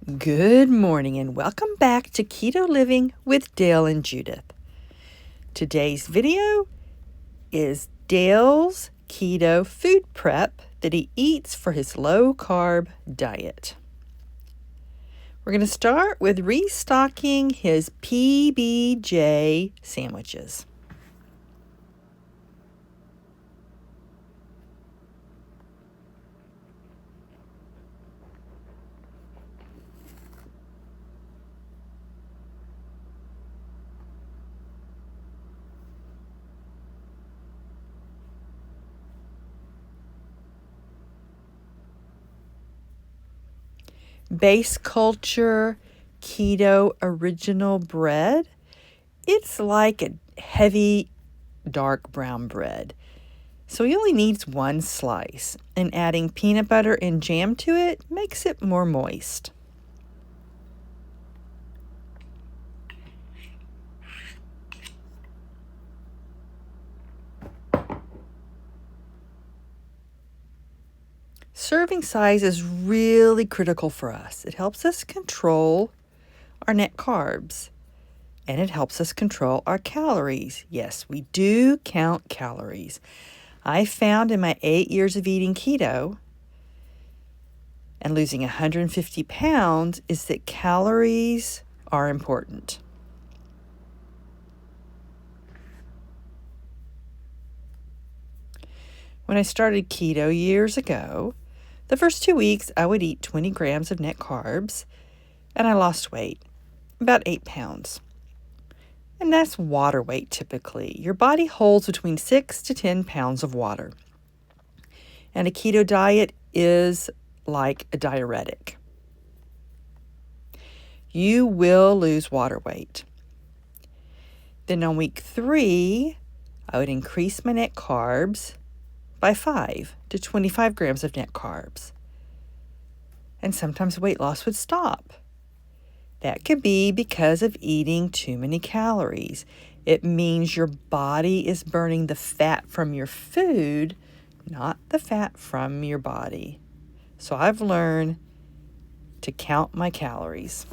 Good morning and welcome back to Keto Living with Dale and Judith. Today's video is Dale's keto food prep that he eats for his low-carb diet. We're going to start with restocking his PBJ sandwiches. Base culture keto original bread. It's like a heavy dark brown bread. So he only needs one slice, and adding peanut butter and jam to it makes it more moist. Serving size is really critical for us. It helps us control our net carbs, and it helps us control our calories. Yes, we do count calories. I found in my 8 years of eating keto and losing 150 pounds is that calories are important. When I started keto years ago, the first 2 weeks I would eat 20 grams of net carbs, and I lost weight, about 8 pounds. And that's water weight typically. Your body holds between 6 to 10 pounds of water. And a keto diet is like a diuretic. You will lose water weight. Then on week 3, I would increase my net carbs by 5 to 25 grams of net carbs. And sometimes weight loss would stop. That could be because of eating too many calories. It means your body is burning the fat from your food, not the fat from your body. So I've learned to count my calories.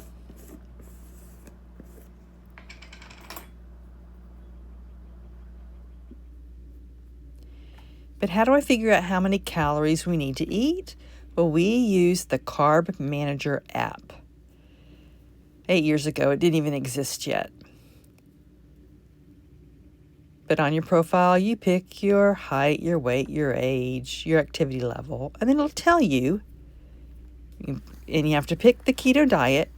But how do I figure out how many calories we need to eat? Well, we use the Carb Manager app. 8 years ago, it didn't even exist yet. But on your profile, you pick your height, your weight, your age, your activity level, and then it'll tell you, and you have to pick the keto diet,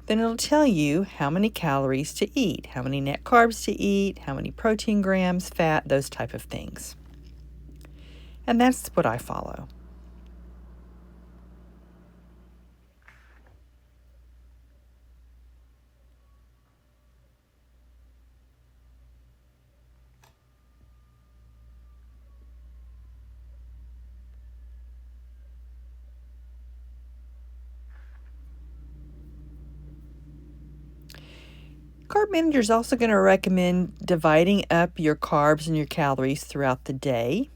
then it'll tell you how many calories to eat, how many net carbs to eat, how many protein grams, fat, those type of things. And that's what I follow. Carb Manager is also going to recommend dividing up your carbs and your calories throughout the day.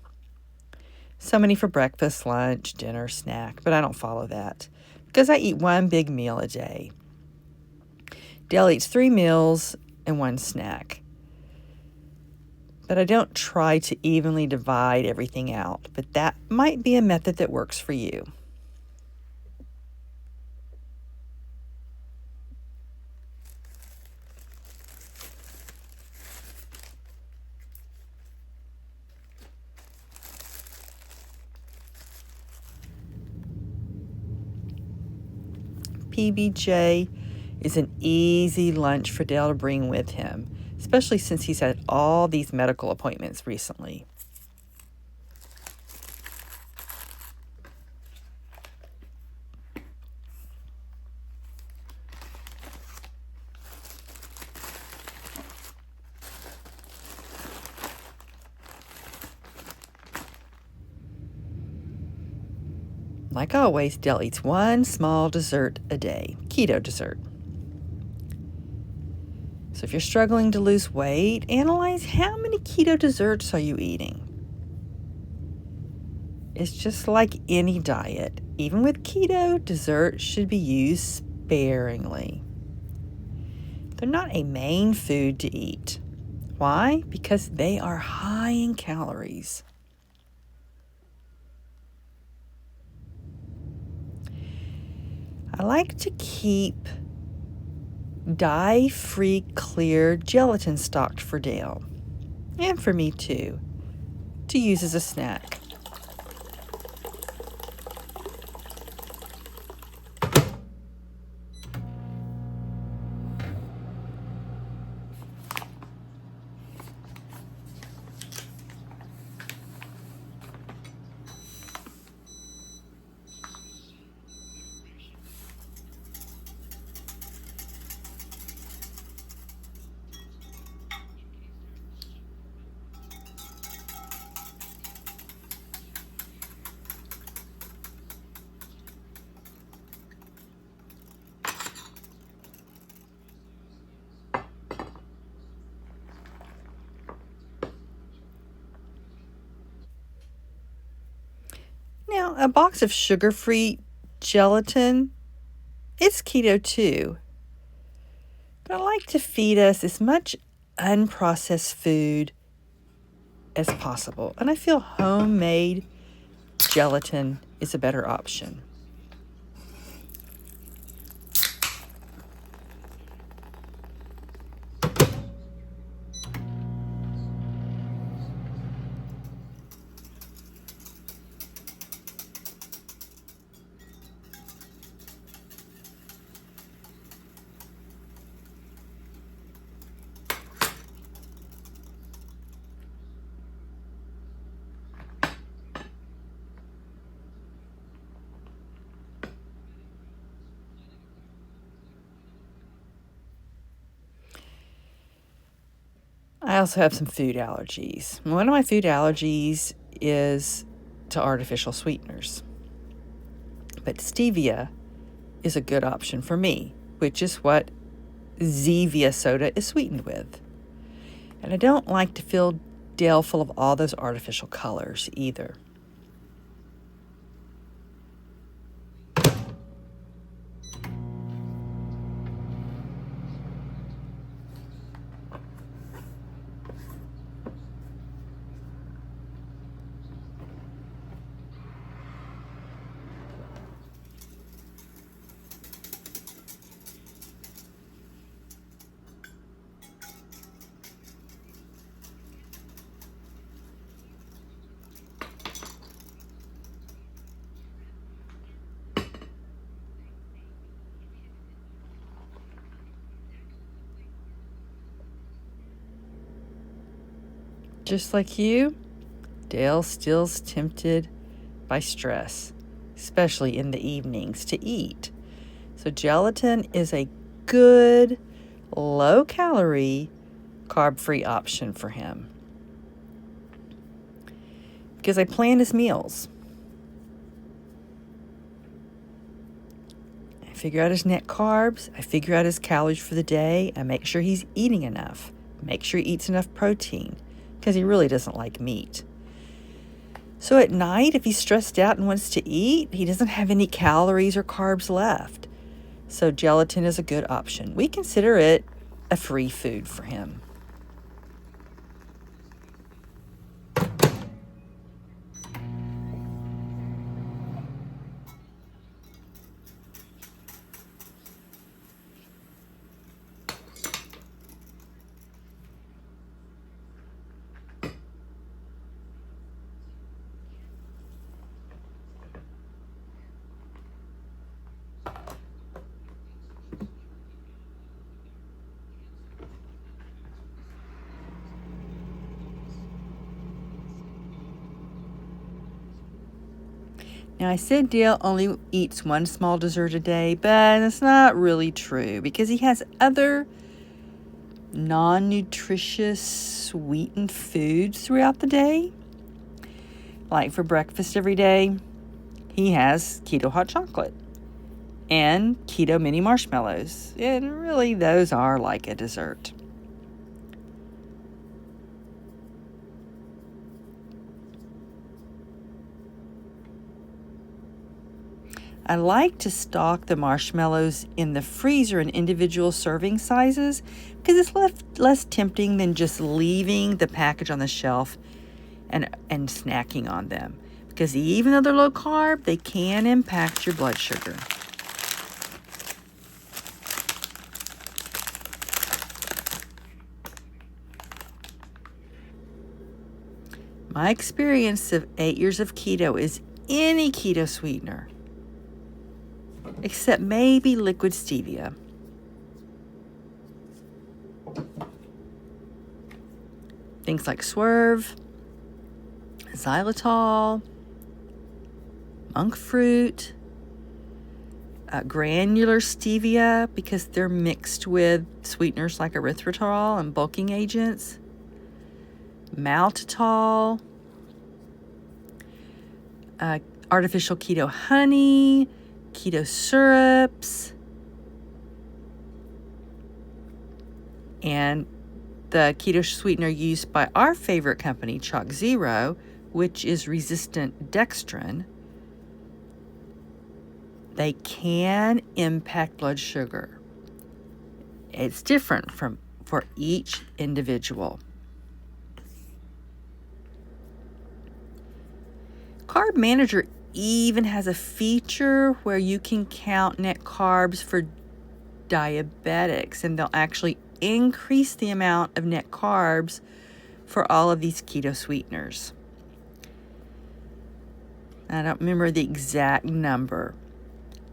So many for breakfast, lunch, dinner, snack, but I don't follow that because I eat one big meal a day. Dale eats 3 meals and 1 snack. But I don't try to evenly divide everything out, but that might be a method that works for you. PBJ is an easy lunch for Dale to bring with him, especially since he's had all these medical appointments recently. Like always, Dale eats 1 small dessert a day, keto dessert. So if you're struggling to lose weight, analyze how many keto desserts are you eating. It's just like any diet. Even with keto, dessert should be used sparingly. They're not a main food to eat. Why? Because they are high in calories. I like to keep dye-free clear gelatin stocked for Dale, and for me too, to use as a snack. Now, a box of sugar-free gelatin, it's keto too. But I like to feed us as much unprocessed food as possible. And I feel homemade gelatin is a better option. I also have some food allergies. One of my food allergies is to artificial sweeteners. But stevia is a good option for me, which is what Zevia soda is sweetened with. And I don't like to fill Dale full of all those artificial colors either. Just like you, Dale still's tempted by stress, especially in the evenings, to eat. So gelatin is a good, low-calorie, carb-free option for him. Because I plan his meals. I figure out his net carbs. I figure out his calories for the day. I make sure he's eating enough. Make sure he eats enough protein, because he really doesn't like meat. So at night, if he's stressed out and wants to eat, he doesn't have any calories or carbs left. So gelatin is a good option. We consider it a free food for him. Now, I said Dale only eats one small dessert a day, but that's not really true because he has other non-nutritious sweetened foods throughout the day. Like for breakfast every day, he has keto hot chocolate and keto mini marshmallows. And really, those are like a dessert. I like to stock the marshmallows in the freezer in individual serving sizes because it's less tempting than just leaving the package on the shelf and snacking on them. Because even though they're low carb, they can impact your blood sugar. My experience of 8 years of keto is any keto sweetener, except maybe liquid stevia. Things like Swerve, xylitol, monk fruit, granular stevia because they're mixed with sweeteners like erythritol and bulking agents, maltitol, artificial keto honey, keto syrups, and the keto sweetener used by our favorite company, Chalk Zero, which is resistant dextrin. They can impact blood sugar. It's different for each individual. Carb Manager even has a feature where you can count net carbs for diabetics, and they'll actually increase the amount of net carbs for all of these keto sweeteners. I don't remember the exact number,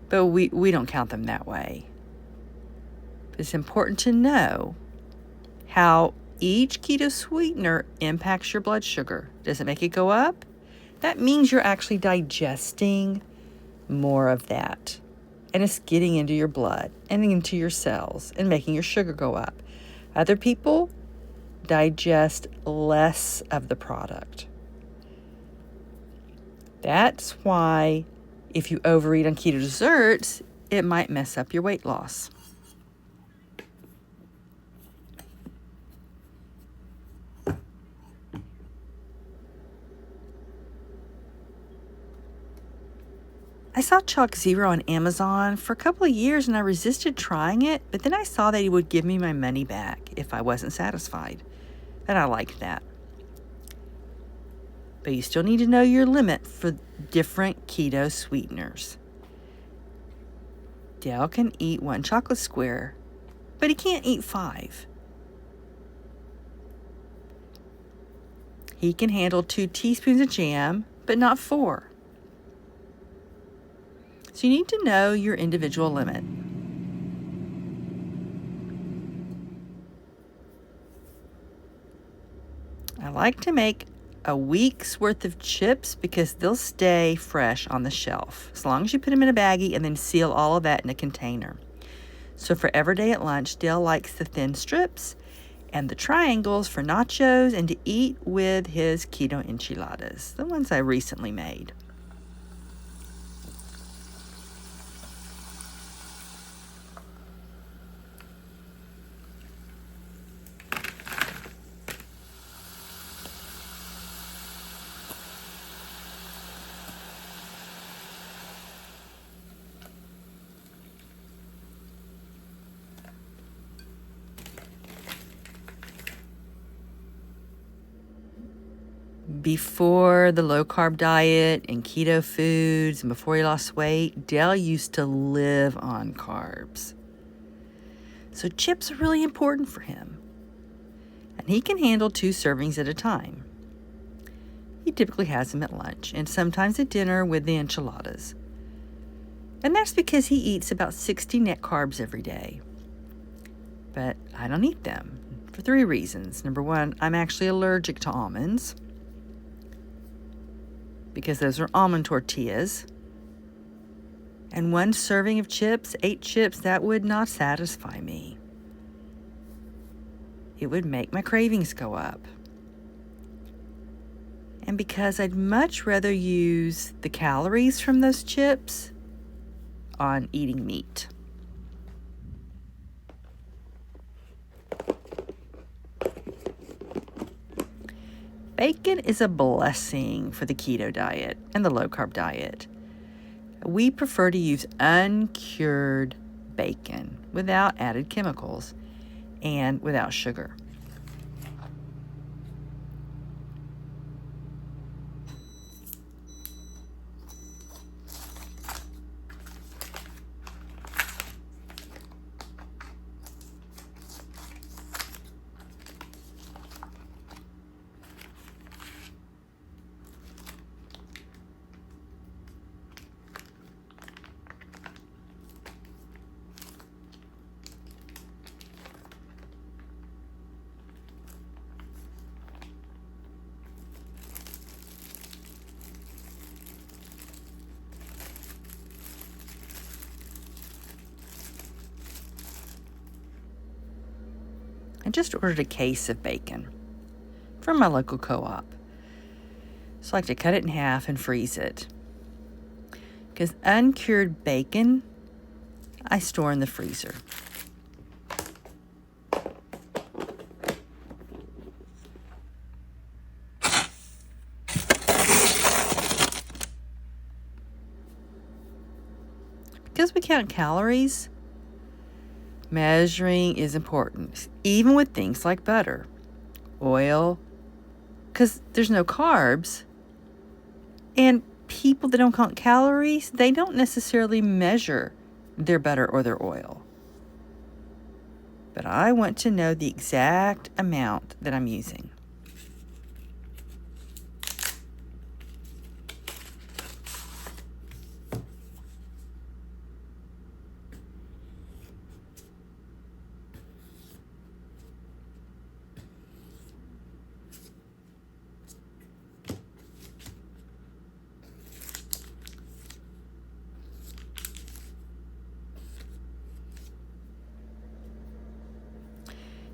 but we don't count them that way. It's important to know how each keto sweetener impacts your blood sugar. Does it make it go up? That means you're actually digesting more of that. And it's getting into your blood and into your cells and making your sugar go up. Other people digest less of the product. That's why if you overeat on keto desserts, it might mess up your weight loss. I saw Chalk Zero on Amazon for a couple of years and I resisted trying it, but then I saw that he would give me my money back if I wasn't satisfied. And I liked that. But you still need to know your limit for different keto sweeteners. Dale can eat 1 chocolate square, but he can't eat 5. He can handle 2 teaspoons of jam, but not 4. So you need to know your individual limit. I like to make a week's worth of chips because they'll stay fresh on the shelf as long as you put them in a baggie and then seal all of that in a container. So for every day at lunch, Dale likes the thin strips and the triangles for nachos and to eat with his keto enchiladas, the ones I recently made. Before the low-carb diet and keto foods and before he lost weight, Dale used to live on carbs. So chips are really important for him. And he can handle 2 servings at a time. He typically has them at lunch and sometimes at dinner with the enchiladas. And that's because he eats about 60 net carbs every day. But I don't eat them for 3 reasons. Number 1, I'm actually allergic to almonds, because those are almond tortillas. And 1 serving of chips, 8 chips, that would not satisfy me. It would make my cravings go up. And because I'd much rather use the calories from those chips on eating meat. Bacon is a blessing for the keto diet and the low-carb diet. We prefer to use uncured bacon without added chemicals and without sugar. I just ordered a case of bacon from my local co-op. So I like to cut it in half and freeze it. Because uncured bacon, I store in the freezer. Because we count calories, measuring is important, even with things like butter, oil, because there's no carbs. And people that don't count calories, they don't necessarily measure their butter or their oil. But I want to know the exact amount that I'm using.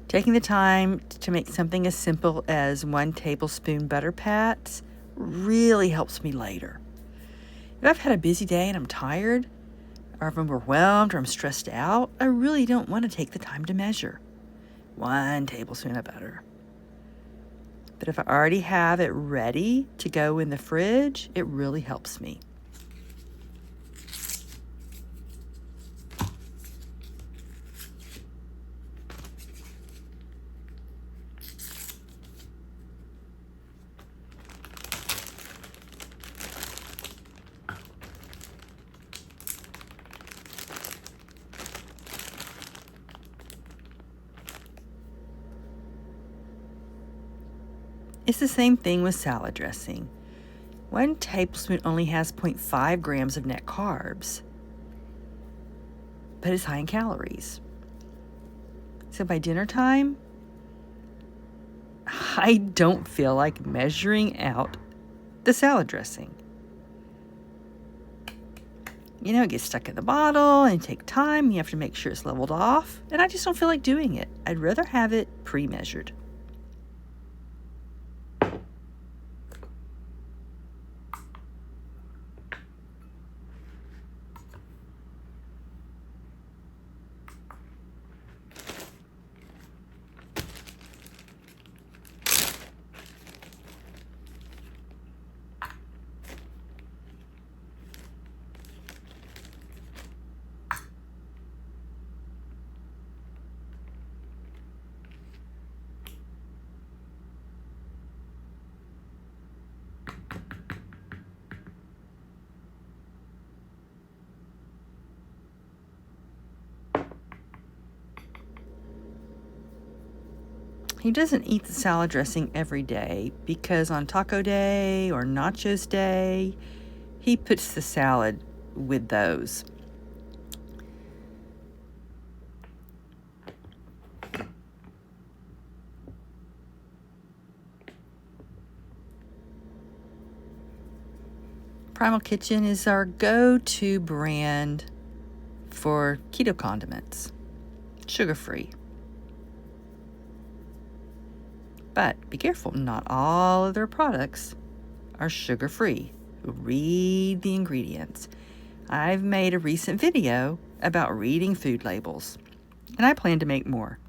Taking the time to make something as simple as 1 tablespoon butter pats really helps me later. If I've had a busy day and I'm tired, or if I'm overwhelmed or I'm stressed out, I really don't want to take the time to measure 1 tablespoon of butter. But if I already have it ready to go in the fridge, it really helps me. It's the same thing with salad dressing. 1 tablespoon only has 0.5 grams of net carbs, but it's high in calories. So by dinner time, I don't feel like measuring out the salad dressing. It gets stuck in the bottle and take time. You have to make sure it's leveled off, and I just don't feel like doing it. I'd rather have it pre-measured. He doesn't eat the salad dressing every day because on taco day or nachos day, he puts the salad with those. Primal Kitchen is our go-to brand for keto condiments, sugar-free. But be careful, not all of their products are sugar-free. Read the ingredients. I've made a recent video about reading food labels, and I plan to make more.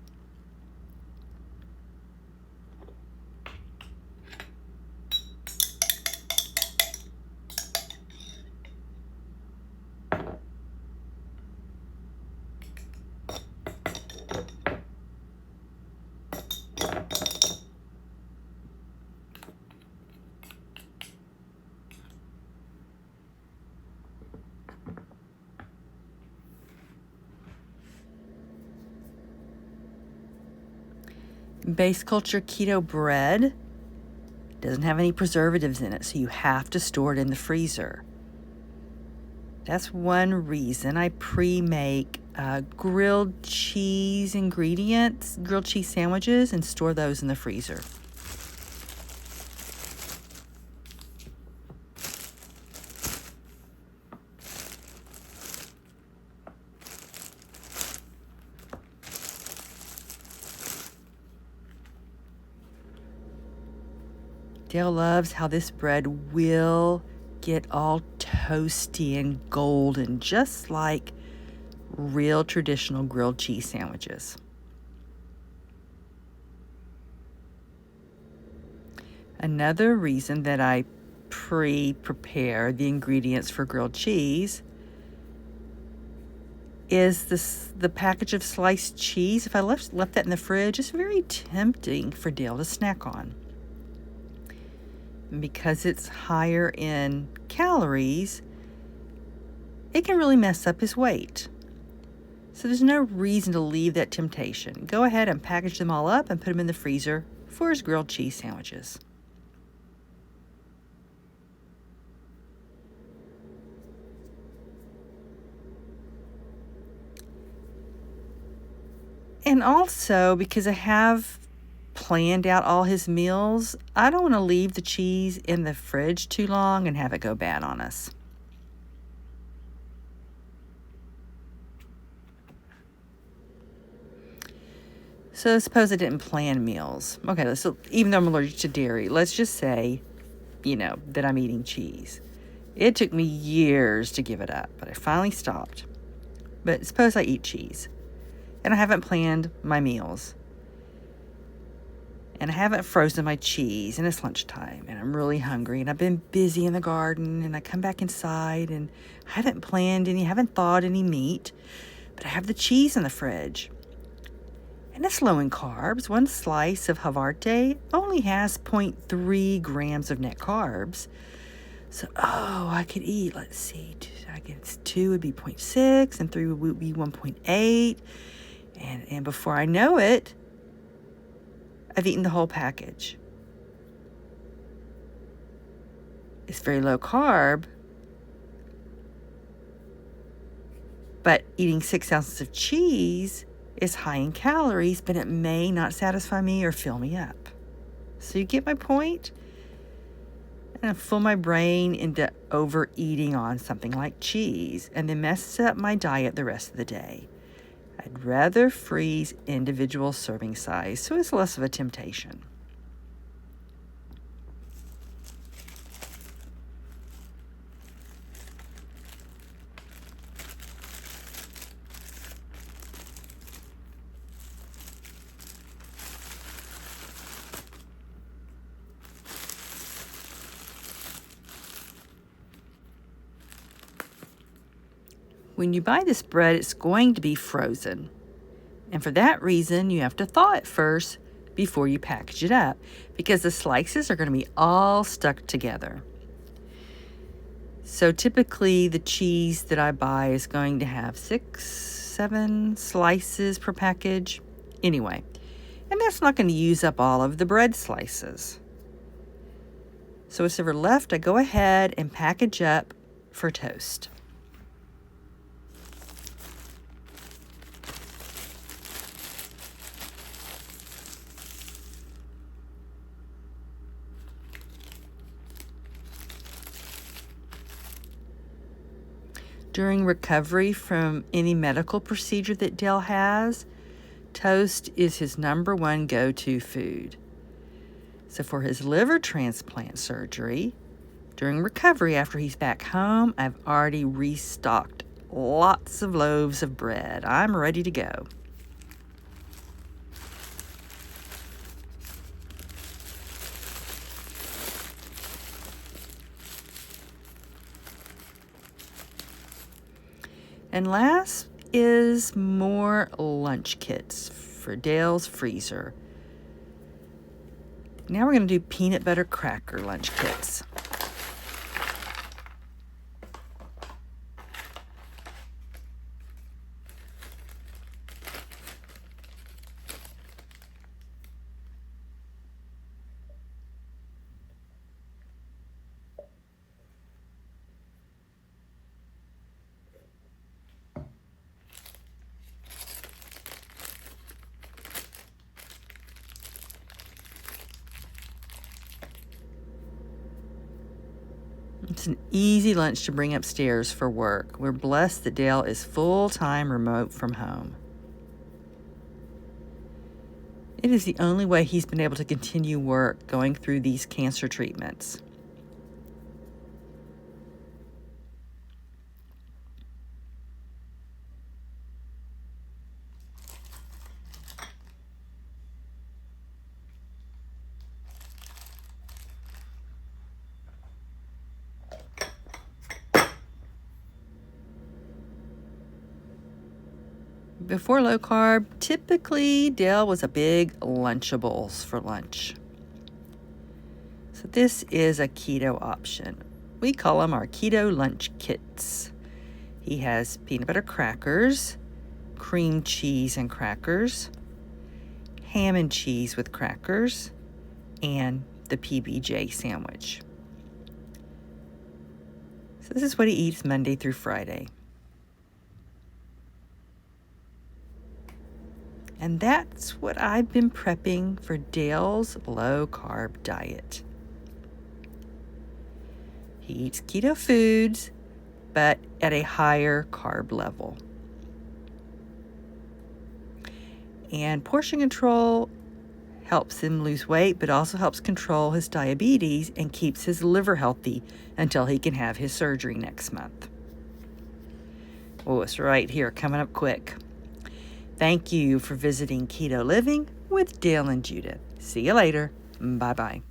Base culture keto bread doesn't have any preservatives in it, so you have to store it in the freezer. That's one reason I pre-make grilled cheese ingredients, grilled cheese sandwiches, and store those in the freezer. Dale loves how this bread will get all toasty and golden, just like real traditional grilled cheese sandwiches. Another reason that I pre-prepare the ingredients for grilled cheese is the package of sliced cheese. If I left that in the fridge, it's very tempting for Dale to snack on. And because it's higher in calories, it can really mess up his weight. So there's no reason to leave that temptation. Go ahead and package them all up and put them in the freezer for his grilled cheese sandwiches. And also, because I have planned out all his meals, I don't want to leave the cheese in the fridge too long and have it go bad on us. So suppose I didn't plan meals. Okay, so even though I'm allergic to dairy, let's just say, that I'm eating cheese. It took me years to give it up, but I finally stopped. But suppose I eat cheese, and I haven't planned my meals. And I haven't frozen my cheese, and it's lunchtime, and I'm really hungry, and I've been busy in the garden, and I come back inside, and I haven't thawed any meat, but I have the cheese in the fridge. And it's low in carbs. One slice of Havarti only has 0.3 grams of net carbs. So, I could eat, let's see, I guess 2 would be 0.6, and 3 would be 1.8. And before I know it, I've eaten the whole package. It's very low carb, but eating 6 ounces of cheese is high in calories, but it may not satisfy me or fill me up. So you get my point? And I fool my brain into overeating on something like cheese and then messes up my diet the rest of the day. I'd rather freeze individual serving size so it's less of a temptation. When you buy this bread, it's going to be frozen. And for that reason, you have to thaw it first before you package it up, because the slices are going to be all stuck together. So typically the cheese that I buy is going to have 6-7 slices per package. Anyway, and that's not going to use up all of the bread slices. So what's ever left, I go ahead and package up for toast. During recovery from any medical procedure that Dale has, toast is his number one go-to food. So for his liver transplant surgery, during recovery after he's back home, I've already restocked lots of loaves of bread. I'm ready to go. And last is more lunch kits for Dale's freezer. Now we're going to do peanut butter cracker lunch kits. is an easy lunch to bring upstairs for work. We're blessed that Dale is full-time remote from home. It is the only way he's been able to continue work going through these cancer treatments. Before low carb, typically Dale was a big Lunchables for lunch. So this is a keto option. We call them our keto lunch kits. He has peanut butter crackers, cream cheese and crackers, ham and cheese with crackers, and the PBJ sandwich. So this is what he eats Monday through Friday. And that's what I've been prepping for Dale's low-carb diet. He eats keto foods, but at a higher carb level. And portion control helps him lose weight, but also helps control his diabetes and keeps his liver healthy until he can have his surgery next month. Oh, it's right here, coming up quick. Thank you for visiting Keto Living with Dale and Judith. See you later. Bye-bye.